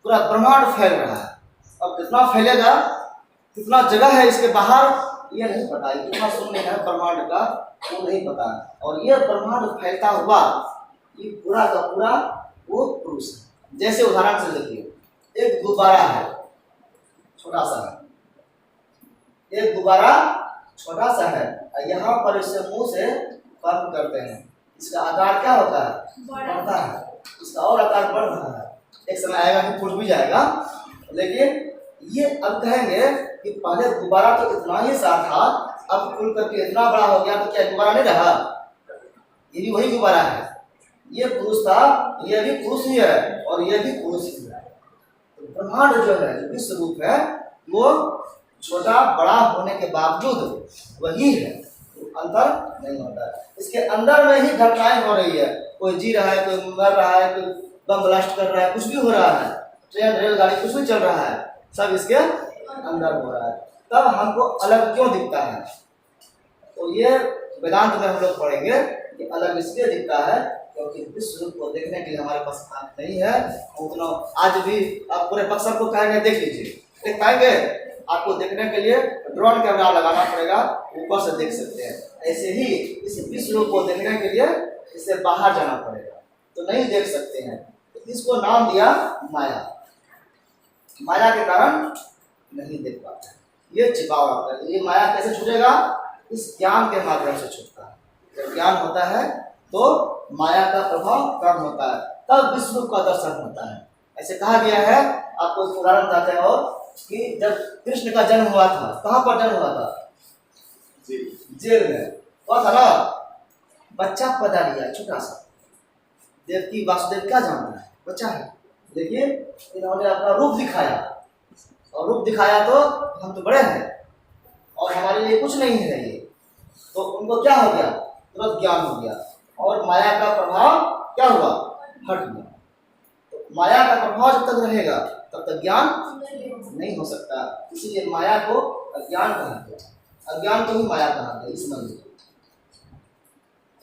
पूरा ब्रह्मांड फैल रहा है। अब कितना फैलेगा, कितना जगह है इसके बाहर ये नहीं पता, कितना शून्य है ब्रह्मांड का वो नहीं पता। और ये ब्रह्मांड फैलता हुआ ये पूरा का पूरा वो पुरुष है। जैसे उदाहरण से देखिए, एक गुब्बारा है, छोटा सा है, एक गुब्बारा छोटा सा है, यहाँ पर इससे मुंह से बंद करते हैं, इसका आकार क्या होता है? बढ़ता है, इसका और आकार बढ़ रहा है। एक समय आएगा कि फूट भी जाएगा। लेकिन ये अब कहेंगे कि पहले गुब्बारा तो इतना ही सा था, अब खुल करके इतना बड़ा हो गया तो क्या गुब्बारा नहीं रहा? ये भी वही गुब्बारा है। ये पुरुष था, ये भी पुरुष ही है और ये भी पुरुष ही है। तो ब्रह्मांड जो है, जो विश्व रूप है, वो छोटा बड़ा होने के बावजूद वही है, अंतर नहीं होता है। इसके अंदर में ही घटनाएं हो रही है, कोई जी रहा है, कोई मर रहा है, कोई बम ब्लास्ट कर रहा है, कुछ भी हो रहा है, ट्रेन रेलगाड़ी कुछ भी चल रहा है, सब इसके अंदर हो रहा है। तब हमको अलग क्यों दिखता है? तो ये वेदांत में हम लोग पढ़ेंगे कि अलग इसलिए दिखता है क्योंकि विश्व रूप को देखने के लिए हमारे पास आँख नहीं है। उतना आज भी आप पूरे बक्सर को कहेंगे देख लीजिए, देख पाएंगे? आपको देखने के लिए ड्रोन कैमरा लगाना पड़ेगा, ऊपर से देख सकते हैं। ऐसे ही इस विश्व रूप को देखने के लिए इसे बाहर जाना पड़ेगा, तो नहीं देख सकते हैं। तो इसको नाम दिया माया। माया के कारण नहीं देख पाते, ये छिपा हुआ है। ये माया कैसे छूटेगा? इस ज्ञान के माध्यम से छूटता है। जब ज्ञान होता है तो माया का प्रभाव कम होता है, तब विश्व रूप का दर्शन होता है। ऐसे कहा गया है, आपको उदाहरण बताते हैं और कि जब कृष्ण का जन्म हुआ था, कहाँ पर जन्म हुआ था? जेल में हुआ था ना। बच्चा पैदा लिया छोटा सा, देवकी वासुदेव क्या जानता है? बच्चा है। देखिए इन्होंने अपना रूप दिखाया, और रूप दिखाया तो हम तो बड़े हैं और हमारे लिए कुछ नहीं है ये, तो उनको क्या हो गया? तुरंत ज्ञान हो गया और माया का प्रभाव क्या हुआ? हट गया। तो माया का प्रभाव जब तक रहेगा तब तक ज्ञान नहीं हो सकता। इसीलिए माया को अज्ञान कहा गया, अज्ञान को ही माया कहा गया इस मंदिर।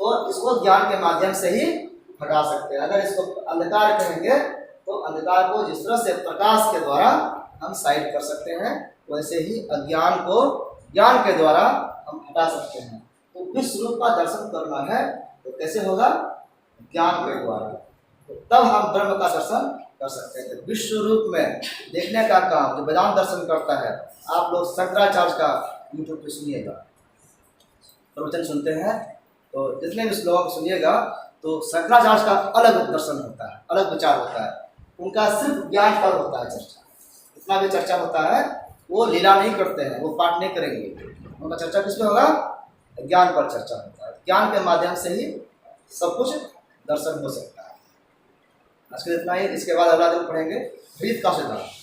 तो इसको ज्ञान के माध्यम से ही हटा सकते हैं। अगर इसको अंधकार कहेंगे तो अंधकार को जिस तरह से प्रकाश के द्वारा हम साइड कर सकते हैं, वैसे ही अज्ञान को ज्ञान के द्वारा हम हटा सकते हैं। तो विश्व रूप का दर्शन करना है तो कैसे होगा? ज्ञान के द्वारा। तो तब हम ब्रह्म का दर्शन कर सकते हैं। तो विश्व रूप में देखने का काम जो वेदांत दर्शन करता है, आप लोग शंकराचार्य का यूट्यूब पे सुनिएगा, प्रवचन सुनते हैं तो जितने भी श्लोक सुनिएगा तो शंकराचार्य का अलग दर्शन होता है, अलग विचार होता है। उनका सिर्फ ज्ञान पर होता है चर्चा, इतना भी चर्चा होता है। वो लीला नहीं करते हैं, वो पाठ नहीं करेंगे, उनका चर्चा किस पे होगा? ज्ञान पर चर्चा होता है। ज्ञान के माध्यम से ही सब कुछ दर्शन हो सकता है। आज के लिए इतना ही। इसके बाद अगला दिन पढ़ेंगे ब्रीथ का सिद्धांत।